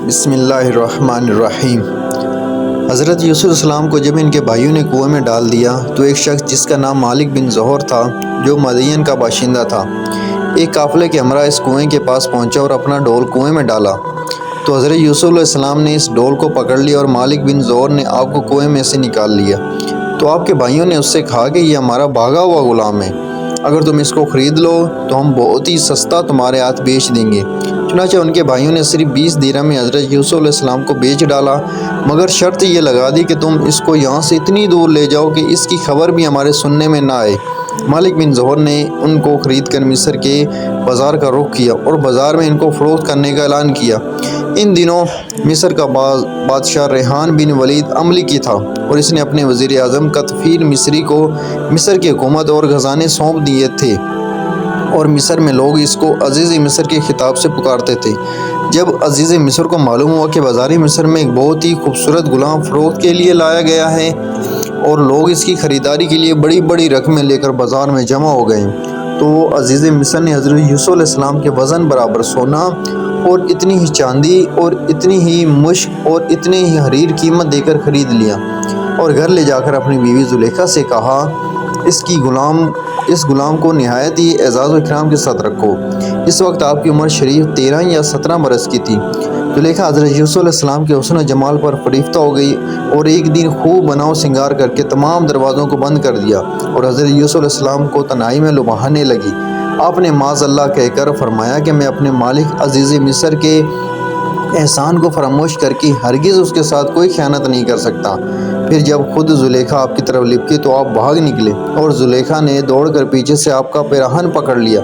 بسم اللہ الرحمن الرحیم۔ حضرت یوسف علیہ السلام کو جب ان کے بھائیوں نے کنویں میں ڈال دیا تو ایک شخص جس کا نام مالک بن زہر تھا، جو مدین کا باشندہ تھا، ایک قافلے کے ہمراہ اس کنویں کے پاس پہنچا اور اپنا ڈول کنویں میں ڈالا تو حضرت یوسف علیہ السلام نے اس ڈول کو پکڑ لیا اور مالک بن زہر نے آپ کو کنویں میں سے نکال لیا۔ تو آپ کے بھائیوں نے اس سے کہا کہ یہ ہمارا بھاگا ہوا غلام ہے، اگر تم اس کو خرید لو تو ہم بہت ہی سستا تمہارے ہاتھ بیچ دیں گے۔ چنانچہ ان کے بھائیوں نے صرف 20 درہم میں حضرت یوسف علیہ السلام کو بیچ ڈالا، مگر شرط یہ لگا دی کہ تم اس کو یہاں سے اتنی دور لے جاؤ کہ اس کی خبر بھی ہمارے سننے میں نہ آئے۔ مالک بن زہر نے ان کو خرید کر مصر کے بازار کا رخ کیا اور بازار میں ان کو فروخت کرنے کا اعلان کیا۔ ان دنوں مصر کا بادشاہ ریحان بن ولید عملکی تھا اور اس نے اپنے وزیر اعظم قطفین مصری کو مصر کی حکومت اور خزانے سونپ دیے تھے، اور مصر میں لوگ اس کو عزیز مصر کے خطاب سے پکارتے تھے۔ جب عزیز مصر کو معلوم ہوا کہ بازار مصر میں ایک بہت ہی خوبصورت غلام فروخت کے لیے لایا گیا ہے اور لوگ اس کی خریداری کے لیے بڑی بڑی رقمیں لے کر بازار میں جمع ہو گئے، تو عزیز مصر نے حضرت یوسف علیہ السلام کے وزن برابر سونا اور اتنی ہی چاندی اور اتنی ہی مشک اور اتنے ہی حریر قیمت دے کر خرید لیا، اور گھر لے جا کر اپنی بیوی زلیخا سے کہا اس غلام کو نہایت ہی اعزاز و اکرام کے ساتھ رکھو۔ اس وقت آپ کی عمر شریف 13 یا 17 برس کی تھی۔ زلیخا حضرت یوسف علیہ السلام کے حسن و جمال پر فریفتہ ہو گئی اور ایک دن خوب بناؤ سنگار کر کے تمام دروازوں کو بند کر دیا اور حضرت یوسف علیہ السلام کو تنہائی میں لبھانے لگی۔ آپ نے معاذ اللہ کہہ کر فرمایا کہ میں اپنے مالک عزیز مصر کے احسان کو فراموش کر کے ہرگز اس کے ساتھ کوئی خیانت نہیں کر سکتا۔ پھر جب خود زلیخا آپ کی طرف لپکی تو آپ بھاگ نکلے اور زلیخا نے دوڑ کر پیچھے سے آپ کا پیراہن پکڑ لیا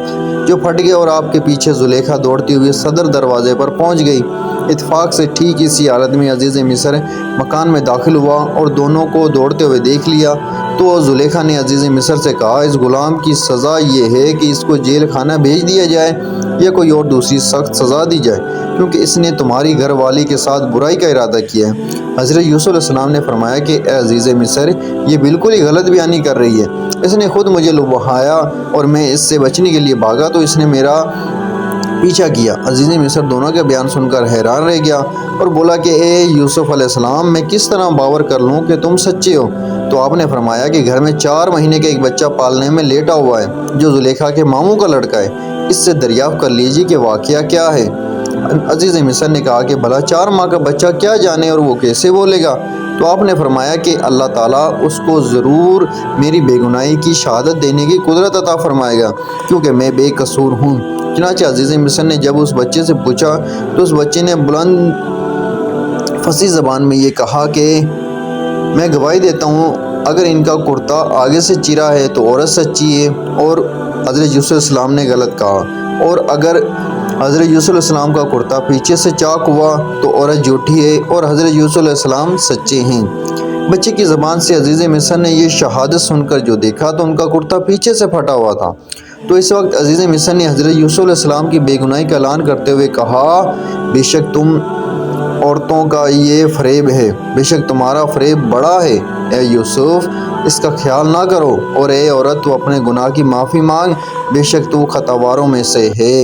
جو پھٹ گیا، اور آپ کے پیچھے زلیخا دوڑتی ہوئی صدر دروازے پر پہنچ گئی۔ اتفاق سے ٹھیک اسی حالت میں عزیز مصر مکان میں داخل ہوا اور دونوں کو دوڑتے ہوئے دیکھ لیا، تو زلیخا نے عزیز مصر سے کہا، اس غلام کی سزا یہ ہے کہ اس کو جیل خانہ بھیج دیا جائے یا کوئی اور دوسری سخت سزا دی جائے، کیونکہ اس نے تمہاری گھر والی کے ساتھ برائی کا ارادہ کیا ہے۔ حضرت یوسف علیہ السلام نے فرمایا کہ اے عزیز مصر، یہ بالکل ہی غلط بیانی کر رہی ہے۔ اس نے خود مجھے لبھایا اور میں اس سے بچنے کے لیے بھاگا تو اس نے میرا پیچھا کیا۔ عزیز مصر دونوں کا بیان سن کر حیران رہ گیا اور بولا کہ اے یوسف علیہ السلام، میں کس طرح باور کر لوں کہ تم سچے ہو؟ تو آپ نے فرمایا کہ گھر میں 4 مہینے کا ایک بچہ پالنے میں لیٹا ہوا ہے جو زلیخا کے ماموں کا لڑکا ہے، اس سے دریافت کر لیجیے کہ واقعہ کیا ہے۔ عزیز مصر نے کہا کہ بھلا 4 ماہ کا بچہ کیا جانے اور وہ کیسے بولے گا؟ تو آپ نے فرمایا کہ اللہ تعالیٰ اس کو ضرور میری بے گناہی کی شہادت دینے کی قدرت عطا فرمائے گا، کیونکہ میں بے قصور ہوں۔ چنانچہ عزیز مصر نے جب اس بچے سے پوچھا تو اس بچے نے بلند فصیح زبان میں یہ کہا کہ میں گواہی دیتا ہوں اگر ان کا کرتا آگے سے چرا ہے تو عورت سچی ہے اور حضرت یوسف علیہ السلام نے غلط کہا، اور اگر حضرت یوسف علیہ السلام کا کرتا پیچھے سے چاک ہوا تو عورت جھوٹی ہے اور حضرت یوسف علیہ السلام سچے ہیں۔ بچے کی زبان سے عزیز مصر نے یہ شہادت سن کر جو دیکھا تو ان کا کرتا پیچھے سے پھٹا ہوا تھا۔ تو اس وقت عزیز مصر نے حضرت یوسف علیہ السلام کی بے گناہی کا اعلان کرتے ہوئے کہا، بے شک تم عورتوں کا یہ فریب ہے، بے شک تمہارا فریب بڑا ہے۔ اے یوسف، اس کا خیال نہ کرو، اور اے عورت، تو اپنے گناہ کی معافی مانگ، بے شک تو خطاواروں میں سے ہے۔